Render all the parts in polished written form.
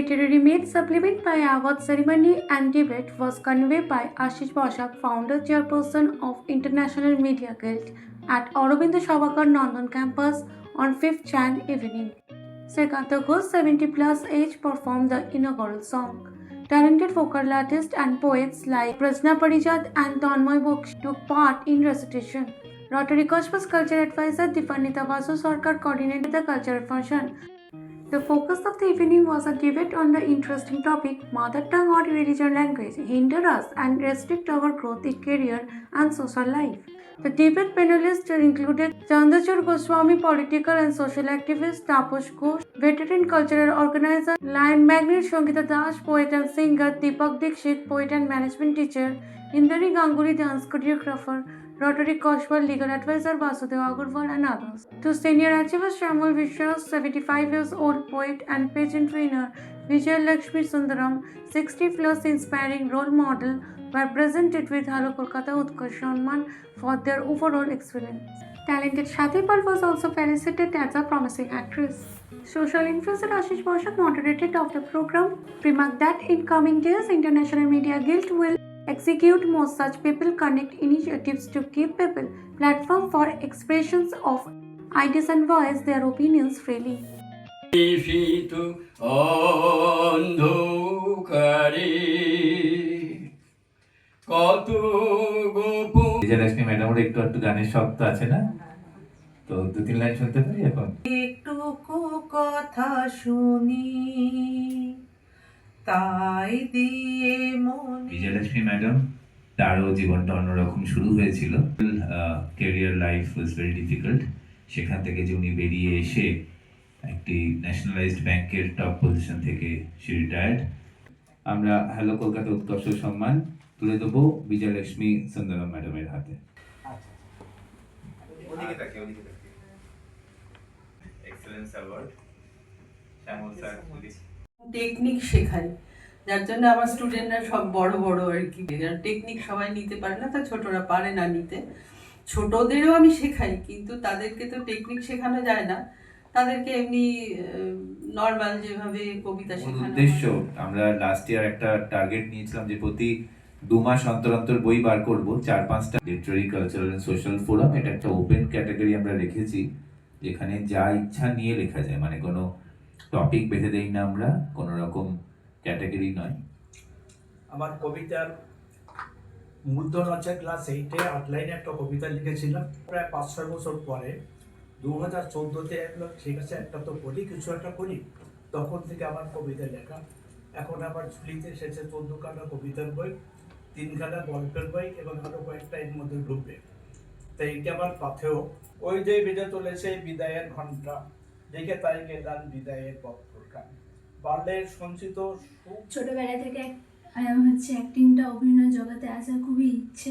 literary meet supplement by award ceremony and debate was conveyed by Ashish Bosak, founder chairperson of International Media Guild at Aurobindo Shabakar Nandan campus on 5th Jan evening. Srikanta Ghosh, 70 plus age, performed the inaugural song. Talented vocal artists and poets like Prajna Parijat and Tanmoy Bokshi took part in recitation. Rotary Kosmos Culture Advisor Dipanita Vasu Sarkar coordinated the cultural function. The focus of the evening was a debate on the interesting topic Mother Tongue or Religion Language hinder us and restrict our growth in career and social life. The debate panelists included Chandachur Goswami, political and social activist, Taposh Ghosh, veteran cultural organizer, lion magnate Shongita Das, poet and singer, Deepak Dikshit, poet and management teacher, Indari Ganguly, dance choreographer, Rotary Koshwal, legal advisor Vasudev Agarwal and others. To senior achievers Shamul Vishwas, 75 years old poet and pageant winner, Vijay Lakshmi Sundaram, 60 plus inspiring role model, were presented with Hello Kolkata Utkarsh Samman for their overall experience. Talented Shati Pal was also felicitated as a promising actress. Social influencer Ashish Bosak moderated of the program, remarked that in coming days, International Media Guild will execute more such people connect initiatives to give people platform for expressions of ideas and voice their opinions freely. Vijayalakshmi ম্যাডামের একটু গানের শখ তো আছে না, তো 2-3 line শুনতে পারি এখন? একটুকু কথা শুনি তাই দিয়ে মন। বিজয়লক্ষ্মী ম্যাডাম তারও জীবনটা অন্যরকম শুরু হয়েছিল। Career life was very difficult. সেখান থেকে যে উনি বেরিয়ে এসে একটি ন্যাশনালাইজড ব্যাংকের টপ পজিশন থেকে সে রিটায়ার্ড। আমরা হ্যালো কলকাতা উৎকর্ষ সম্মান তুলে দেবো বিজয়লক্ষ্মী সুন্দরম ম্যাডামের হাতে। টেকনিক শেখাই, যার জন্য আমার স্টুডেন্টরা সব বড় বড় আর কি। টেকনিক সবাই নিতে পারে না, তা ছোটরা পারে না নিতে। ছোটদেরও আমি শেখাই, কিন্তু তাদেরকে তো টেকনিক শেখানো যায় না, তাদেরকে এমনি নর্মাল যেভাবে কবিতা শেখানো। উদ্দেশ্য আমরা লাস্ট ইয়ার একটা টার্গেট নিয়েছিলাম যে প্রতি 2 মাস অন্তর অন্তর বই বার করবো 4-5টা literary cultural and social forum. এটা একটা ওপেন ক্যাটাগরি আমরা রেখেছি, যেখানে যা ইচ্ছা নিয়ে লেখা যায়, মানে কোনো টপিক বেঁধে দেই না আমরা, কোনো রকম ক্যাটাগরি নয়। আমার কবিতার মূলধন আছে ক্লাস 8-এ 8 লাইনে একটা কবিতা লিখেছিলাম। প্রায় 5-6 বছর পরে 2014-তে একবার ঠিক আছে একটা তো করি, কিছু একটা করি, তখন থেকে আমার কবিতা লেখা। এখন আবার ঝুলিতে এসেছে 14খানা কবিতার বই, 3খানা গল্পের বই এবং আরো কয়েকটা এর মধ্যে ঢুকবে। তাই এইটা আমার পাথেও ওই যে বেজে চলেছে বিদায়ের ঘন্টা, দেখে তাই গেলাম বিদায়ের পত্রখান, বাল্যের সঞ্চিত ছোটবেলা থেকে অ্যাক্টিংটা অভিনয় জগতে আসার খুবই ইচ্ছে,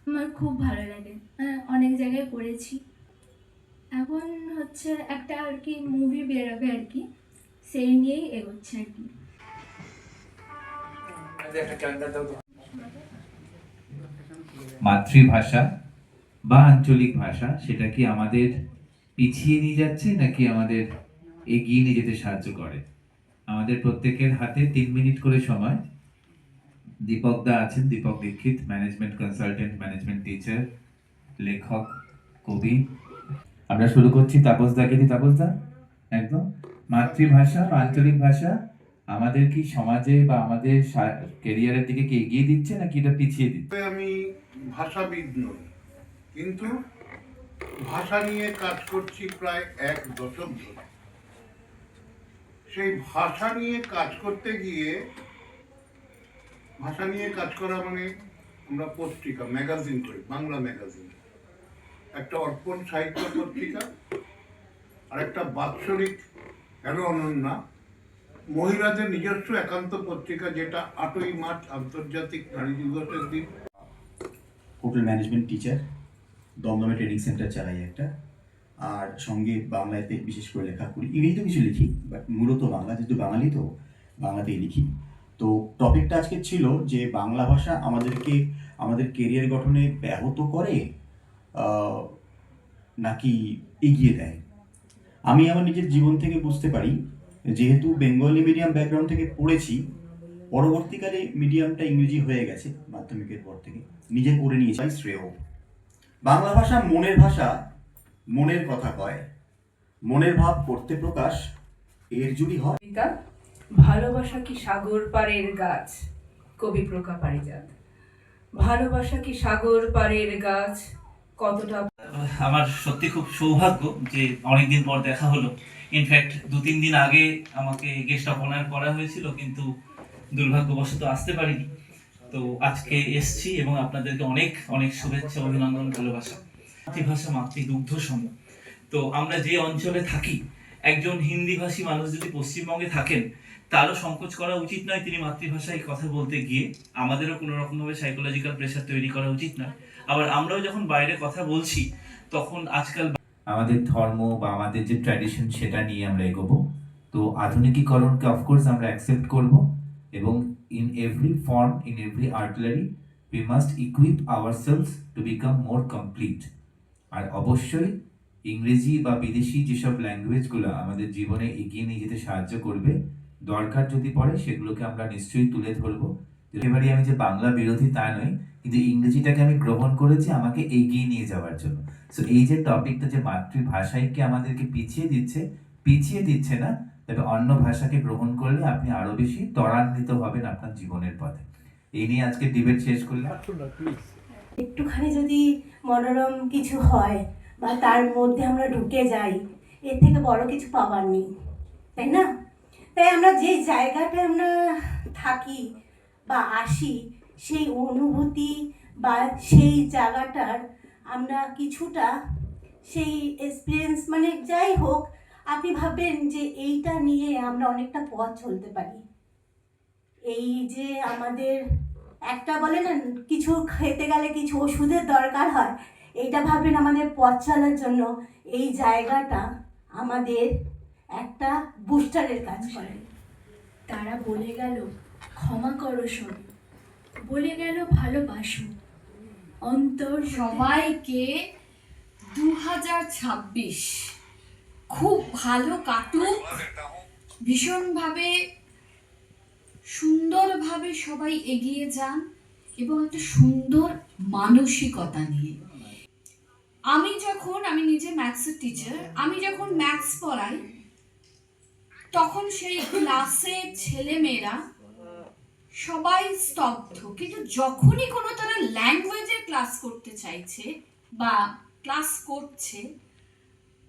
আমার খুব ভালো লাগে। অনেক জায়গায় করেছি, এখন একটা আর কি মুভি বেরোবে আর কি, সেই নিয়েই এগোচ্ছে আর কি। মাতৃভাষা বা আঞ্চলিক ভাষা, সেটা কি আমাদের পিছিয়ে নিয়ে যাচ্ছে নাকি আমাদের এগিয়ে নিয়ে যেতে সাহায্য করে? আমাদের প্রত্যেকের হাতে 3 মিনিট করে সময়। দীপক দা আছেন, দীপক দীক্ষিত, ম্যানেজমেন্ট কনসালটেন্ট, ম্যানেজমেন্ট টিচার, লেখক, কবি। আমরা শুরু করছি তাপস দাকে দিয়ে। তাপস দা, একদম মাতৃভাষা বা আঞ্চলিক ভাষা আমাদের কি সমাজে বা আমাদের ক্যারিয়ারের দিকে কি এগিয়ে দিচ্ছে নাকি এটা পিছিয়ে দিচ্ছে? আমি ভাষাবিদ নই, কিন্তু ভাষা নিয়ে কাজ করছি প্রায় 1 দশক ধরে। সেই ভাষা নিয়ে কাজ করতে গিয়ে, ভাষা নিয়ে কাজ করা মানে আমরা পত্রিকা ম্যাগাজিন করি, বাংলা ম্যাগাজিন, একটা অর্পণ সাহিত্য পত্রিকা আর একটা বাৎসরিক অনন্যা মহিলাদের নিজস্ব একান্ত পত্রিকা, যেটা 8ই মার্চ আন্তর্জাতিক নারী দিবসের দিন। হোটেল ম্যানেজমেন্ট টিচার, দমদমে ট্রেনিং সেন্টার চালাই একটা, আর সঙ্গে বাংলাতে বিশেষ করে লেখা করি। ইংরেজিতেও কিছু লিখি, বাট মূলত বাংলা, যেহেতু বাঙালি তো বাংলাতেই লিখি। তো টপিকটা আজকে ছিল যে বাংলা ভাষা আমাদেরকে আমাদের কেরিয়ার গঠনে ব্যাহত করে নাকি এগিয়ে দেয়। আমি আমার নিজের জীবন থেকে বুঝতে পারি যেহেতু বেঙ্গলি মিডিয়াম ব্যাকগ্রাউন্ড থেকে পড়েছি, পরবর্তীকালে মিডিয়ামটা ইংরেজি হয়ে গেছে মাধ্যমিকের পর থেকে, নিজে করে নিয়েছি শ্রেয়। বাংলা ভাষা মনের ভাষা, মনের কথা কয়, মনের ভাব করতে প্রকাশ, এর জুড়ি হয়। কবিতা ভালোবাসা কি সাগর পাড়ের গাছ, কবি প্রকা পারিজাত। ভালোবাসা কি সাগর পাড়ের গাছ, কতটা। আমার সত্যি খুব সৌভাগ্য যে অনেকদিন পর দেখা হলো। ইনফ্যাক্ট 2-3 দিন আগে আমাকে গেস্ট অফ অনার করা হয়েছিল, কিন্তু দুর্ভাগ্যবশত আসতে পারিনি। তো আজকে এসছি এবং আপনাদেরকে অনেক অনেক শুভেচ্ছা, অভিনন্দন, ভালোবাসা। মাতৃভাষা মাতৃদুগ্ধ সম। তো আমরা যে অঞ্চলে থাকি, একজন হিন্দিভাষী মানুষ যদি পশ্চিমবঙ্গে থাকেন, তারও সংকোচ করা উচিত নয় তিনি মাতৃভাষায় কথা বলতে গিয়ে। আমাদেরও কোনো রকমভাবে সাইকোলজিক্যাল প্রেশার তৈরি করা উচিত নয়। আবার আমরাও যখন বাইরে কথা বলছি, তখন আজকাল আমাদের ধর্ম বা আমাদের যে ট্র্যাডিশন সেটা নিয়ে আমরা এগোবো। তো আধুনিকীকরণকে অফকোর্স আমরা অ্যাকসেপ্ট করব, এবং in every form, in every artillery we must equip ourselves to become more complete. আর অবশ্যই ইংরেজি বা বিদেশি যেসব ল্যাঙ্গুয়েজগুলো আমাদের জীবনে এগিয়ে নিয়ে যেতে সাহায্য করবে, দরকার যদি পড়ে সেগুলোকে আমরা নিশ্চয়ই তুলে ধরবো। এবারে আমি যে বাংলা বিরোধী তা নয়, কিন্তু ইংরেজিটাকে আমি গ্রহণ করেছি আমাকে এগিয়ে নিয়ে যাওয়ার জন্য। সো এই যে টপিকটা যে মাতৃভাষাকে আমাদেরকে পিছিয়ে দিচ্ছে না, তবে অন্য ভাষাকে গ্রহণ করলে আপনি আরো বেশি ত্বরান্বিত হবেন আপনার জীবনের পথে। এই নিয়ে আজকে ডিবেট শেষ করলাম। একটুখানি যদি মনোরম কিছু হয় বা তার মধ্যে আমরা ঢুকে যাই, এর থেকে বড় কিছু পাওয়ার নেই, তাই না? তাই আমরা যে জায়গাটা আমরা থাকি বা আসি, সেই অনুভূতি বা সেই জায়গাটার আমরা কিছুটা সেই এক্সপিরিয়েন্স, মানে যাই হোক, আপনি ভাববেন যে এইটা নিয়ে আমরা অনেকটা পথ চলতে পারি। এই যে আমাদের একটা বলে না, কিছু খেতে গেলে কিছু ওষুধের দরকার হয়, এইটা ভাববেন আমাদের পথ চলার জন্য এই জায়গাটা আমাদের একটা বুস্টারের কাজ করে। তারা বলে গেল ক্ষমা করো শোনো, বলে গেল ভালোবাসো অন্তর। সবাইকে 2026 খুব ভালো কাটুক, ভীষণভাবে সুন্দরভাবে সবাই এগিয়ে যান এবং একটা সুন্দর মানসিকতা নিয়ে। আমি নিজে ম্যাথসের টিচার, আমি যখন ম্যাথস পড়াই তখন সেই ক্লাসে ছেলেমেয়েরা সবাই স্তব্ধ, কিন্তু যখনই কোনো তারা ল্যাঙ্গুয়েজের ক্লাস করতে চাইছে বা ক্লাস করছে,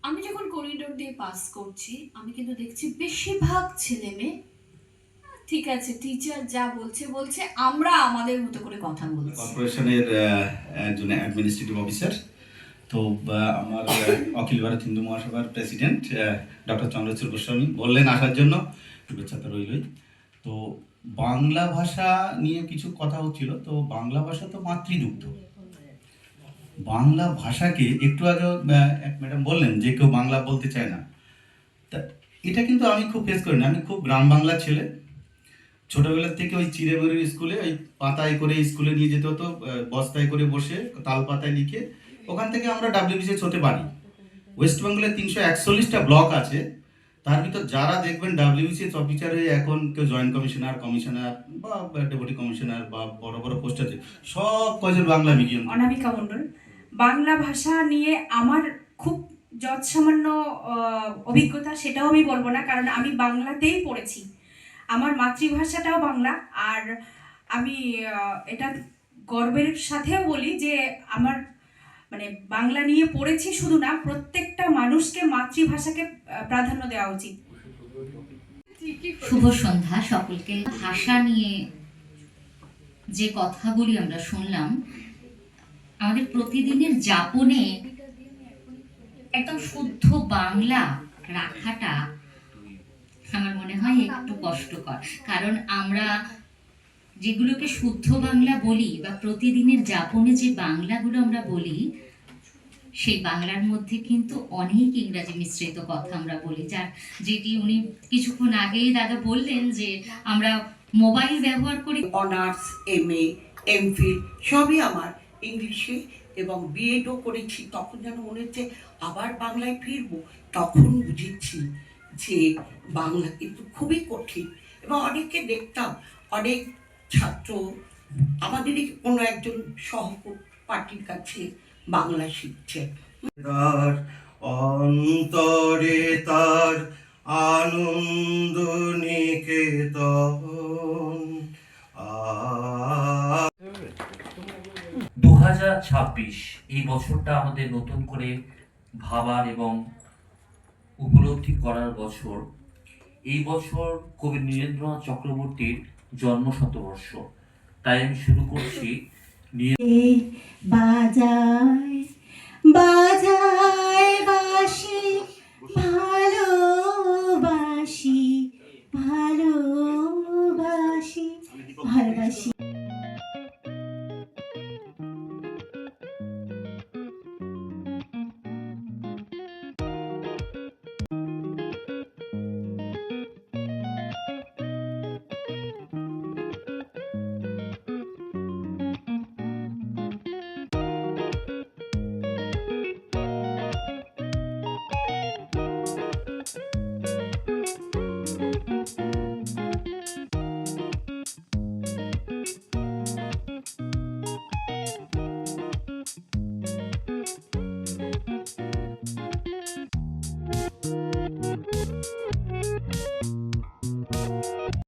আমি যখন করিডোর দিয়ে পাস করছি, আমি কিন্তু দেখছি বেশিরভাগ ছেলে মেয়ে ঠিক আছে, টিচার যা বলছে, আমরা আমাদের মতো করে কথা বলছি। কর্পোরেশনের একজন অ্যাডমিনিস্ট্রেটিভ অফিসার। তো আমার অখিল ভারত হিন্দু মহাসভার প্রেসিডেন্ট ডক্টর চন্দ্রচূড় গোস্বামী বললেন আসার জন্য, শুভেচ্ছা তো রইলই। তো বাংলা ভাষা নিয়ে কিছু কথা হচ্ছিল। তো বাংলা ভাষা তো মাতৃদুগ্ধ। বাংলা ভাষাকে একটু আগে এক ম্যাডাম বললেন যে কেউ বাংলা বলতে চায় না, তা এটা কিন্তু আমি খুব ফেস করিনি। আমি খুব গ্রাম বাংলার ছেলে। ছোটবেলার থেকে ওই চিড়েমুড়ির স্কুলে ওই পাতায় করে স্কুলে নিয়ে যেতে হতো, বস্তায় করে বসে তাল পাতায় লিখে, ওখান থেকে আমরা ডাব্লিউবিসিএস হতে পারি। ওয়েস্ট বেঙ্গলে 341টা ব্লক আছে, তার ভিতর যারা দেখবেন ডাব্লিউবিসিএস অফিসার হয়ে এখন কেউ জয়েন্ট কমিশনার বা ডেপুটি কমিশনার বা বড় বড় পোস্ট আছে, সব কয়জন বাংলা মিডিয়াম। অনামিকা মণ্ডল। বাংলা ভাষা নিয়ে আমার খুব যৎসামান্য অভিজ্ঞতা, সেটাও আমি বলবো না, কারণ আমি বাংলাতেই পড়েছি। আমার মাতৃভাষাটাও বাংলা। আর আমি এটা গর্বের সাথেও বলি যে আমার মানে বাংলা নিয়ে পড়েছি শুধু না, প্রত্যেকটা মানুষকে মাতৃভাষাকে প্রাধান্য দেওয়া উচিত। শুভ সন্ধ্যা সকলকে। ভাষা নিয়ে যে কথাগুলি আমরা শুনলাম, আমাদের প্রতিদিনের যাপনে একদম শুদ্ধ বাংলা রাখাটা আমার মনে হয় একটু কষ্টকর। কারণ আমরা যেগুলোকে শুদ্ধ বাংলা বলি বা প্রতিদিনের যাপনে যে বাংলাগুলো আমরা বলি, সেই বাংলার মধ্যে কিন্তু অনেক ইংরাজি মিশ্রিত কথা আমরা বলি, যেটি উনি কিছুক্ষণ আগেই দাদা বললেন যে আমরা মোবাইল ব্যবহার করি। অনার্স, MA, MPhil সবই আমার ইংলিশে, এবং বিএডও করেছি। তখন যেন মনে হচ্ছে আবার বাংলায় ফিরবো। তখন বুঝেছি যে বাংলা কিন্তু খুবই কঠিন, এবং অনেককে দেখতাম অনেক ছাত্র আমাদেরই কোনো একজন সহপাঠীর কাছে বাংলা শিখছে। তার অন্তরে তার আনন্দ নিকেতন। 2026 এই বছরটা আমাদের নতুন করে ভাবার এবং উপলব্ধি করার বছর। এই বছর কবি নীরেন্দ্রনাথ চক্রবর্তীর জন্ম শতবর্ষ, তাই আমি শুরু করছি বাজায় বাজায়